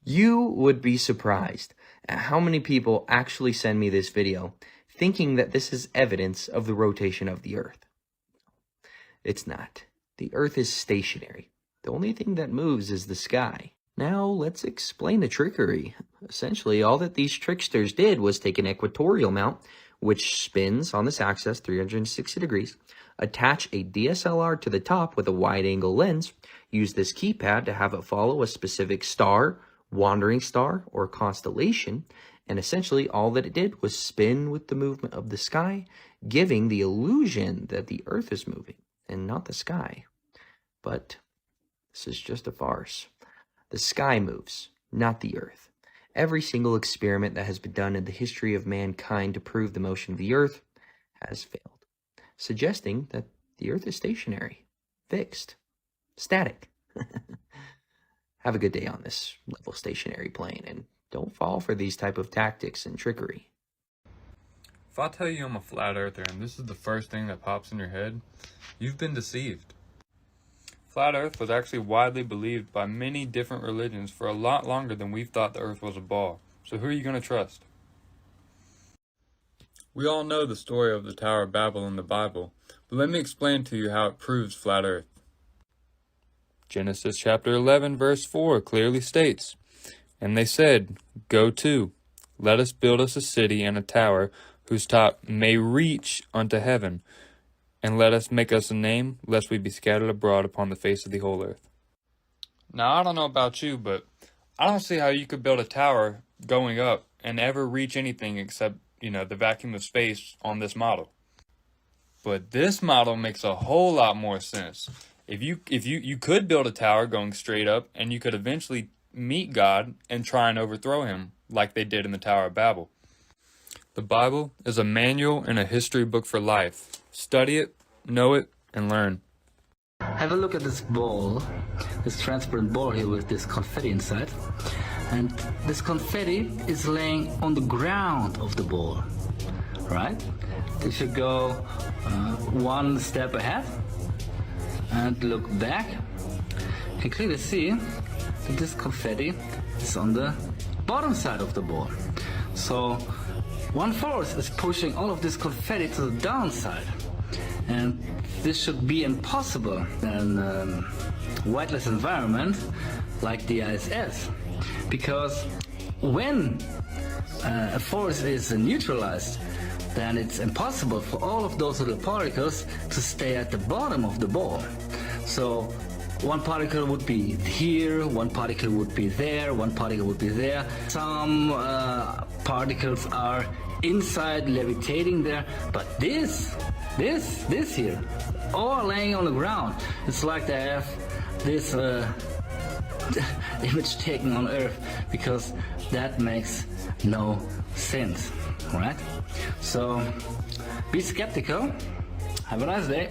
You would be surprised at how many people actually send me this video thinking that this is evidence of the rotation of the Earth. It's not. The Earth is stationary. The only thing that moves is the sky. Now let's explain the trickery. Essentially, all that these tricksters did was take an equatorial mount, which spins on this axis 360 degrees, attach a DSLR to the top with a wide-angle lens, use this keypad to have it follow a specific star, wandering star, or constellation, and essentially all that it did was spin with the movement of the sky, giving the illusion that the Earth is moving and not the sky. But this is just a farce. The sky moves, not the Earth. Every single experiment that has been done in the history of mankind to prove the motion of the Earth has failed, suggesting that the Earth is stationary, fixed, static. Have a good day on this level stationary plane, and don't fall for these type of tactics and trickery. If I tell you I'm a flat earther and this is the first thing that pops in your head, you've been deceived. Flat Earth was actually widely believed by many different religions for a lot longer than we've thought the Earth was a ball. So who are you going to trust? We all know the story of the Tower of Babel in the Bible, but let me explain to you how it proves flat Earth. Genesis chapter 11 verse 4 clearly states, "And they said, Go to, let us build us a city and a tower whose top may reach unto heaven, and let us make us a name, lest we be scattered abroad upon the face of the whole earth." Now, I don't know about you, but I don't see how you could build a tower going up and ever reach anything except, the vacuum of space on this model. But this model makes a whole lot more sense. If you could build a tower going straight up, and you could eventually meet God and try and overthrow him, like they did in the Tower of Babel. The Bible is a manual and a history book for life. Study it, know it, and learn. Have a look at this ball, this transparent ball here with this confetti inside. And this confetti is laying on the ground of the ball, right? If you go one step ahead and look back, you can clearly see that this confetti is on the bottom side of the ball. So one force is pushing all of this confetti to the downside. And this should be impossible in a weightless environment like the ISS. Because when a force is neutralized, then it's impossible for all of those little particles to stay at the bottom of the ball. So one particle would be here, one particle would be there, one particle would be there. Some particles are inside levitating there, but this here, all laying on the ground. It's like they have this image taken on Earth, because that makes no sense, right? So be skeptical. Have a nice day.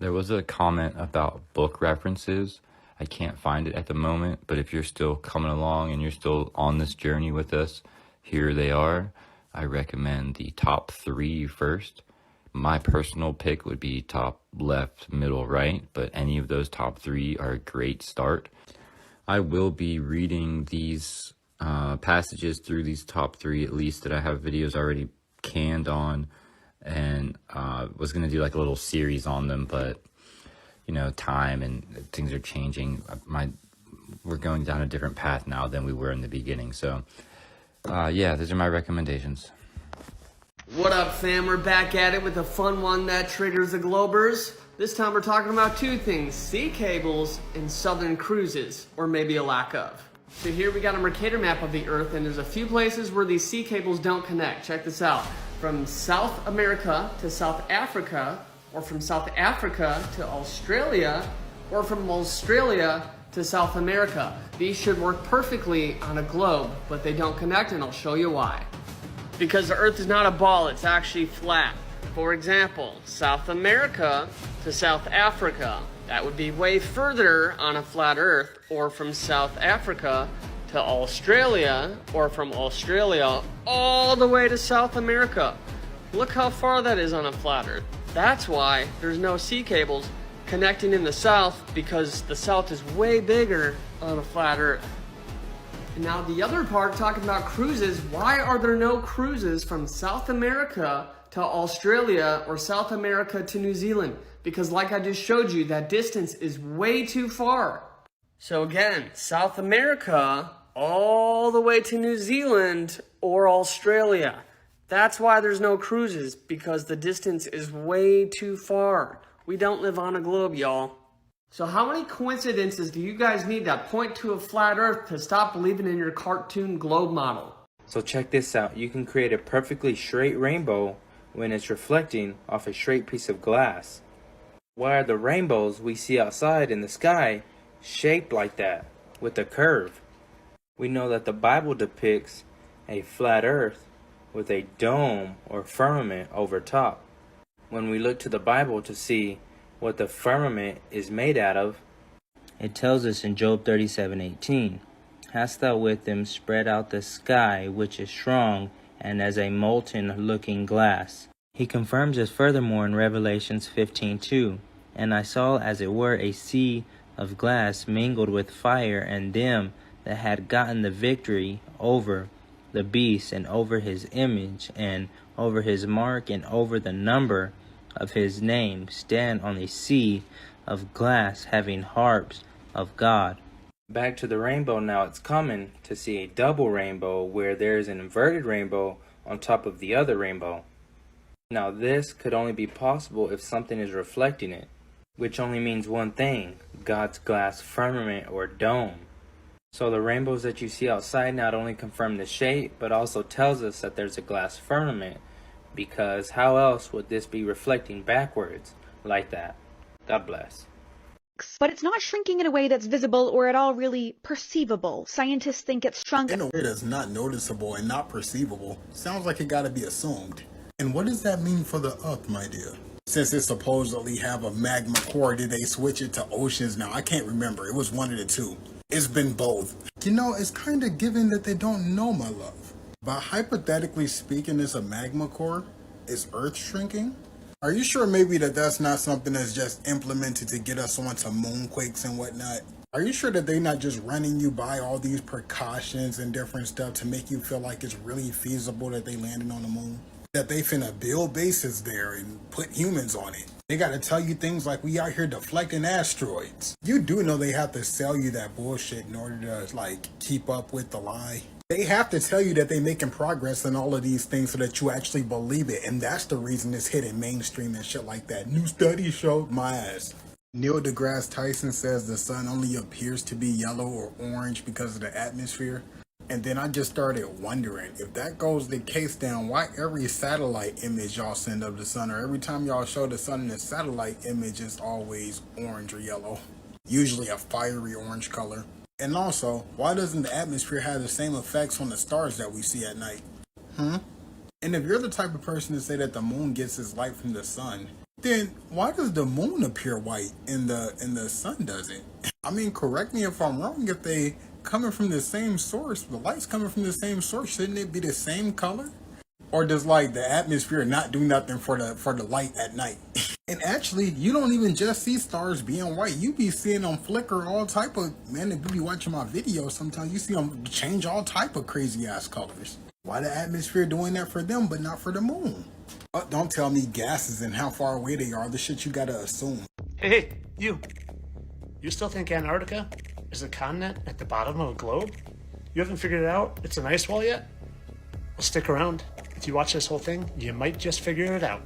There was a comment about book references. I can't find it at the moment, but if you're still coming along and you're still on this journey with us, here they are. I recommend the top 3 first. My personal pick would be top left, middle, right, but any of those top 3 are a great start. I will be reading these passages through these top 3 at least that I have videos already canned on, and was going to do like a little series on them, but time and things are changing. We're going down a different path now than we were in the beginning, so yeah, these are my recommendations. What up, fam? We're back at it with a fun one that triggers the Globers. This time we're talking about 2 things: sea cables and southern cruises, or maybe a lack of. So here we got a Mercator map of the Earth, and there's a few places where these sea cables don't connect. Check this out. From South America to South Africa, or from South Africa to Australia, or from Australia to South America. These should work perfectly on a globe, but they don't connect, and I'll show you why. Because the Earth is not a ball, it's actually flat. For example, South America to South Africa. That would be way further on a flat Earth, or from South Africa to Australia, or from Australia all the way to South America. Look how far that is on a flat Earth. That's why there's no sea cables connecting in the south, because the south is way bigger on a flat Earth. And now the other part, talking about cruises, why are there no cruises from South America to Australia or South America to New Zealand? Because like I just showed you, that distance is way too far. So again, South America all the way to New Zealand or Australia. That's why there's no cruises, because the distance is way too far. We don't live on a globe, y'all. So how many coincidences do you guys need that point to a flat earth to stop believing in your cartoon globe model? So check this out. You can create a perfectly straight rainbow when it's reflecting off a straight piece of glass. Why are the rainbows we see outside in the sky shaped like that, with a curve? We know that the Bible depicts a flat earth with a dome or firmament over top. When we look to the Bible to see what the firmament is made out of, it tells us in Job 37:18, "Hast thou with them spread out the sky, which is strong, and as a molten looking glass?" He confirms this furthermore in Revelations 15:2, "And I saw as it were a sea of glass mingled with fire, and them that had gotten the victory over the beast, and over his image, and over his mark, and over the number of his name, stand on a sea of glass, having harps of God." Back to the rainbow now. It's common to see a double rainbow where there's an inverted rainbow on top of the other rainbow. Now this could only be possible if something is reflecting it, which only means one thing: God's glass firmament or dome. So the rainbows that you see outside not only confirm the shape, but also tells us that there's a glass firmament, because how else would this be reflecting backwards like that? God bless. But it's not shrinking in a way that's visible or at all really perceivable. Scientists think it's shrunk in a way that's not noticeable and not perceivable. Sounds like it gotta be assumed. And what does that mean for the Earth, my dear? Since it supposedly have a magma core, did they switch it to oceans now? I can't remember. It was one of the two. It's been both. You know, it's kind of given that they don't know, my love. But hypothetically speaking, it's a magma core. Is Earth shrinking? Are you sure maybe that's not something that's just implemented to get us onto moonquakes and whatnot? Are you sure that they're not just running you by all these precautions and different stuff to make you feel like it's really feasible that they landed on the moon? That they finna build bases there and put humans on it. They gotta tell you things like we out here deflecting asteroids. You do know they have to sell you that bullshit in order to like keep up with the lie. They have to tell you that they're making progress in all of these things so that you actually believe it. And that's the reason it's hitting mainstream and shit like that. New study showed my ass. Neil deGrasse Tyson says the sun only appears to be yellow or orange because of the atmosphere. And then I just started wondering, if that goes the case, then why every satellite image y'all send of the sun, or every time y'all show the sun in a satellite image, is always orange or yellow? Usually a fiery orange color. And also, why doesn't the atmosphere have the same effects on the stars that we see at night? And if you're the type of person to say that the moon gets its light from the sun, then why does the moon appear white and the sun doesn't? I mean, correct me if I'm wrong, if they coming from the same source, the light's coming from the same source, shouldn't it be the same color? Or does like the atmosphere not do nothing for the light at night? And actually, you don't even just see stars being white. You be seeing them flicker all type of, man, if you be watching my videos, sometimes you see them change all type of crazy ass colors. Why the atmosphere doing that for them but not for the moon? Don't tell me gases and how far away they are. The shit you gotta assume. Hey, you still think Antarctica is a continent at the bottom of a globe? You haven't figured it out? It's an ice wall yet? Well, stick around. If you watch this whole thing, you might just figure it out.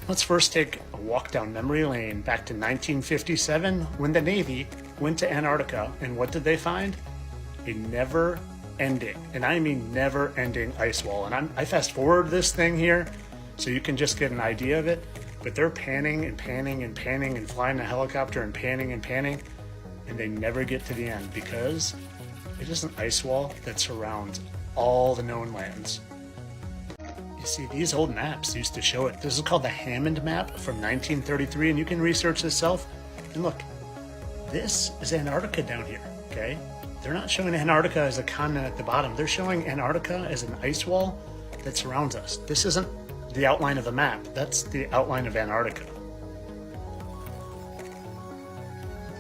Let's first take a walk down memory lane back to 1957 when the Navy went to Antarctica, and what did they find? A never-ending, and I mean never-ending ice wall. And I fast forward this thing here so you can just get an idea of it, but they're panning and panning and panning and flying a helicopter and panning, and they never get to the end because it is an ice wall that surrounds all the known lands. You see, these old maps used to show it. This is called the Hammond map from 1933, and you can research this yourself. And look, this is Antarctica down here, okay? They're not showing Antarctica as a continent at the bottom. They're showing Antarctica as an ice wall that surrounds us. This isn't the outline of the map. That's the outline of Antarctica.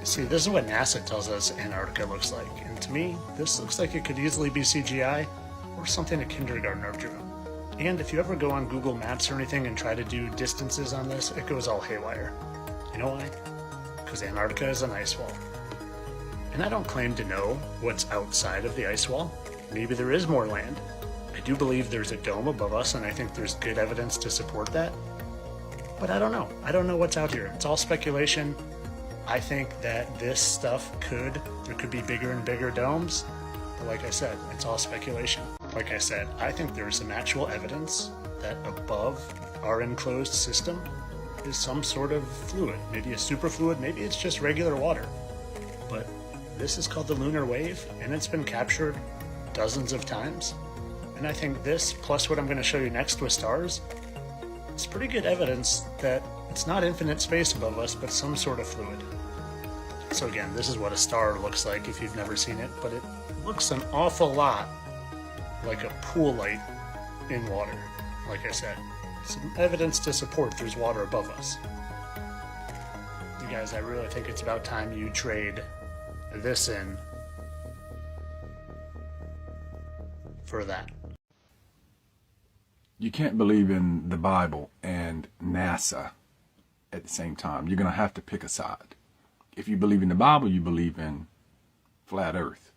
See, this is what NASA tells us Antarctica looks like, and to me, this looks like it could easily be CGI or something a kindergartner drew. And if you ever go on Google Maps or anything and try to do distances on this, it goes all haywire. You know why? Because Antarctica is an ice wall. And I don't claim to know what's outside of the ice wall. Maybe there is more land. I do believe there's a dome above us, and I think there's good evidence to support that. But I don't know. I don't know what's out here. It's all speculation. I think that this stuff there could be bigger and bigger domes. But like I said, it's all speculation. Like I said, I think there's some actual evidence that above our enclosed system is some sort of fluid. Maybe a superfluid, maybe it's just regular water. But this is called the lunar wave, and it's been captured dozens of times. And I think this, plus what I'm going to show you next with stars, is pretty good evidence that it's not infinite space above us, but some sort of fluid. So again, this is what a star looks like if you've never seen it, but it looks an awful lot like a pool light in water. Like I said, some evidence to support there's water above us. You guys, I really think it's about time you trade this in for that. You can't believe in the Bible and NASA at the same time. You're going to have to pick a side. If you believe in the Bible, you believe in flat earth.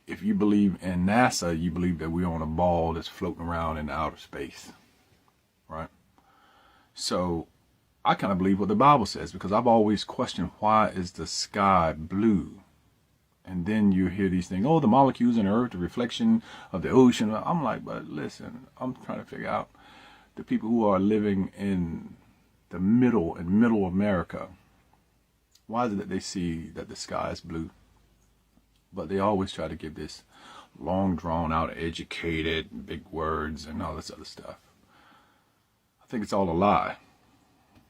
If you believe in NASA, you believe that we're on a ball that's floating around in outer space, right? So I kind of believe what the Bible says, because I've always questioned, why is the sky blue? And then you hear these things, oh, the molecules in the earth, the reflection of the ocean. I'm like, but listen, I'm trying to figure out the people who are living in the middle America. Why is it that they see that the sky is blue? But they always try to give this long drawn out, educated, big words and all this other stuff. I think it's all a lie.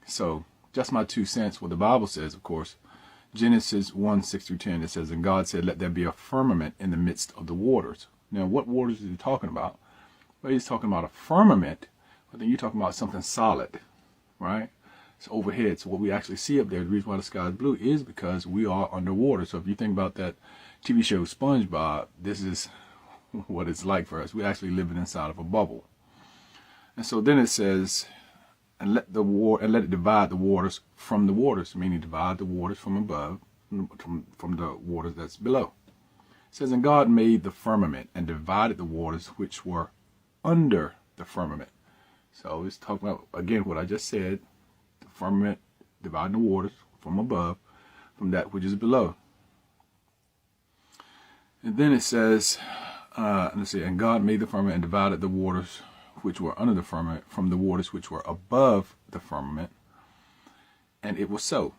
So just my 2 cents. What the Bible says, of course, Genesis 1:6-10, it says, and God said, let there be a firmament in the midst of the waters. Now, what waters is he talking about? Well, he's talking about a firmament, but then you're talking about something solid, right? It's overhead. So what we actually see up there, the reason why the sky is blue is because we are underwater. So if you think about that TV show SpongeBob, this is what it's like for us. We're actually living inside of a bubble. And so then it says, and let it divide the waters from the waters, meaning divide the waters from above, from the waters that's below. It says, and God made the firmament and divided the waters which were under the firmament. So it's talking about, again, what I just said, the firmament dividing the waters from above, from that which is below. And then it says, let's see, and God made the firmament and divided the waters which were under the firmament from the waters which were above the firmament. And it was so.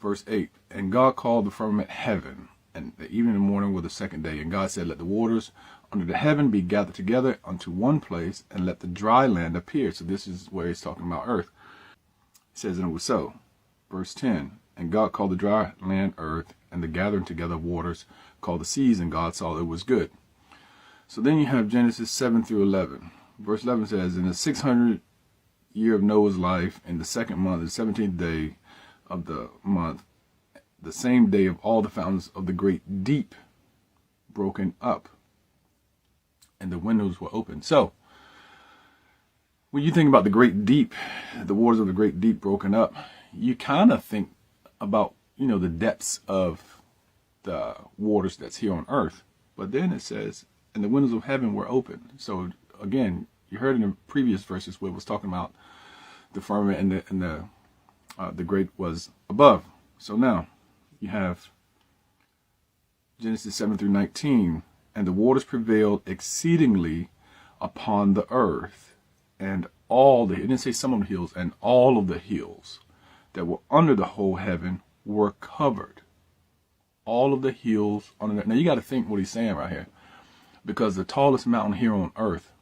Verse 8, and God called the firmament heaven, and the evening and morning were the second day. And God said, let the waters under the heaven be gathered together unto one place, and let the dry land appear. So this is where he's talking about earth. It says, and it was so. Verse 10, and God called the dry land earth, and the gathering together of waters called the seas, and God saw it was good. So then you have Genesis 7-11. Verse 11 says, in the 600th year of Noah's life, in the second month, the 17th day of the month, the same day of all the fountains of the great deep broken up, and the windows were open. So when you think about the great deep, the waters of the great deep broken up, you kind of think about, the depths of the waters that's here on earth. But then it says, and the windows of heaven were open. So again, you heard in the previous verses where it was talking about the firmament and the great was above. So now you have Genesis 7-19, and the waters prevailed exceedingly upon the earth, and it didn't say some of the hills, and all of the hills that were under the whole heaven were covered. All of the hills under that. Now you got to think what he's saying right here, because the tallest mountain here on earth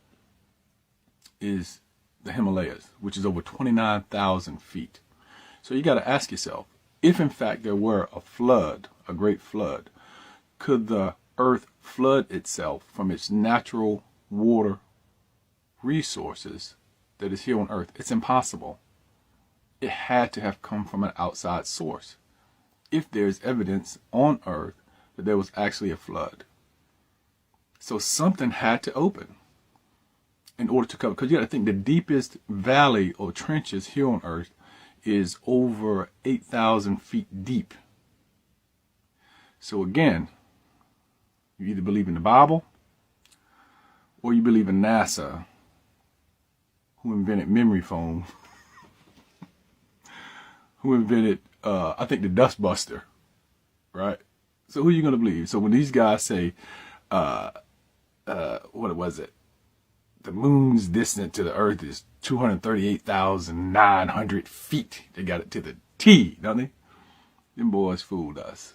is the Himalayas, which is over 29,000 feet. So you got to ask yourself, if in fact there were a flood, a great flood, could the earth flood itself from its natural water resources that is here on earth? It's impossible. It had to have come from an outside source. if there's evidence on Earth that there was actually a flood. So something had to open in order to cover, because you got to think the deepest valley or trenches here on Earth is over 8,000 feet deep. So again, you either believe in the Bible or you believe in NASA, who invented memory foam, who invented, I think, the dust buster, right? So who are you going to believe? So when these guys say, what was it? The moon's distance to the Earth is 238,900 feet. They got it to the T, don't they? Them boys fooled us.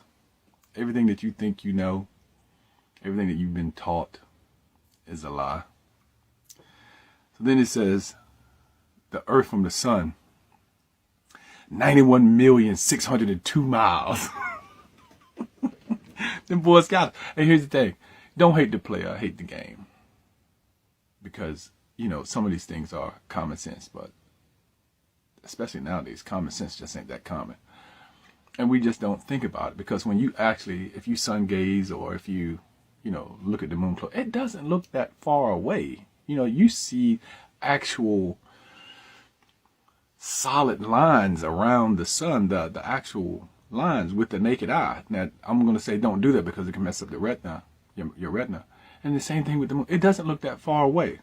Everything that you think you know, everything that you've been taught is a lie. So then it says, the Earth from the sun, 91,602 miles. Them boys got it. And here's the thing. Don't hate the player, hate the game. Because, you know, some of these things are common sense, but especially nowadays, common sense just ain't that common. And we just don't think about it, because when you actually, if you sun gaze or if you, you know, look at the moon, it doesn't look that far away. You know, you see actual solid lines around the sun, the actual lines with the naked eye. Now, I'm going to say don't do that because it can mess up the retina, your retina. And the same thing with the moon. It doesn't look that far away.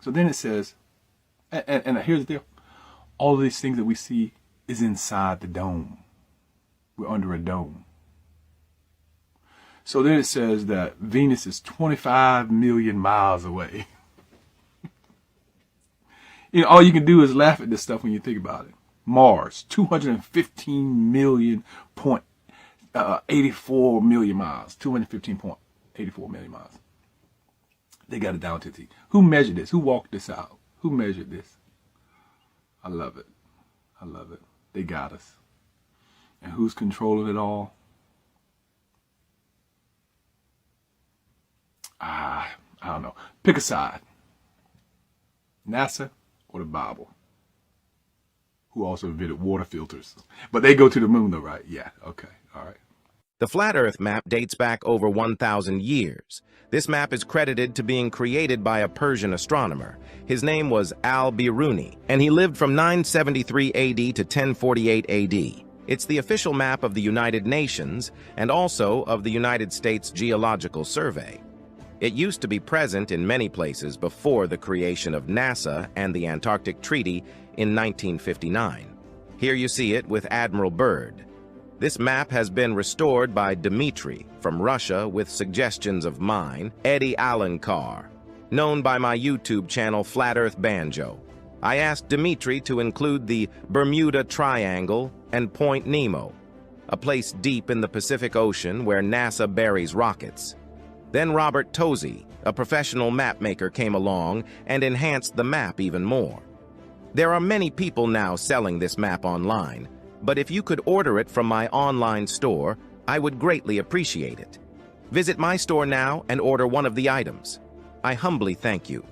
So then it says, and here's the deal. All of these things that we see is inside the dome. We're under a dome. So then it says that Venus is 25 million miles away. You know, all you can do is laugh at this stuff when you think about it. Mars, 215 million point, 84 million miles. 215.84 million miles. They got it down to the T. Who measured this? Who walked this out? Who measured this? I love it. I love it. They got us. And who's controlling it all? I don't know. Pick a side. NASA or the Bible? Who also invented water filters. But they go to the moon though, right? Yeah, okay, all right. The Flat Earth map dates back over 1,000 years. This map is credited to being created by a Persian astronomer. His name was Al-Biruni, and he lived from 973 AD to 1048 AD. It's the official map of the United Nations and also of the United States Geological Survey. It used to be present in many places before the creation of NASA and the Antarctic Treaty in 1959. Here you see it with Admiral Byrd. This map has been restored by Dmitry from Russia with suggestions of mine, Eddie Alenkar, known by my YouTube channel Flat Earth Banjo. I asked Dmitry to include the Bermuda Triangle and Point Nemo, a place deep in the Pacific Ocean where NASA buries rockets. Then Robert Tozzi, a professional map maker, came along and enhanced the map even more. There are many people now selling this map online, but if you could order it from my online store, I would greatly appreciate it. Visit my store now and order one of the items. I humbly thank you.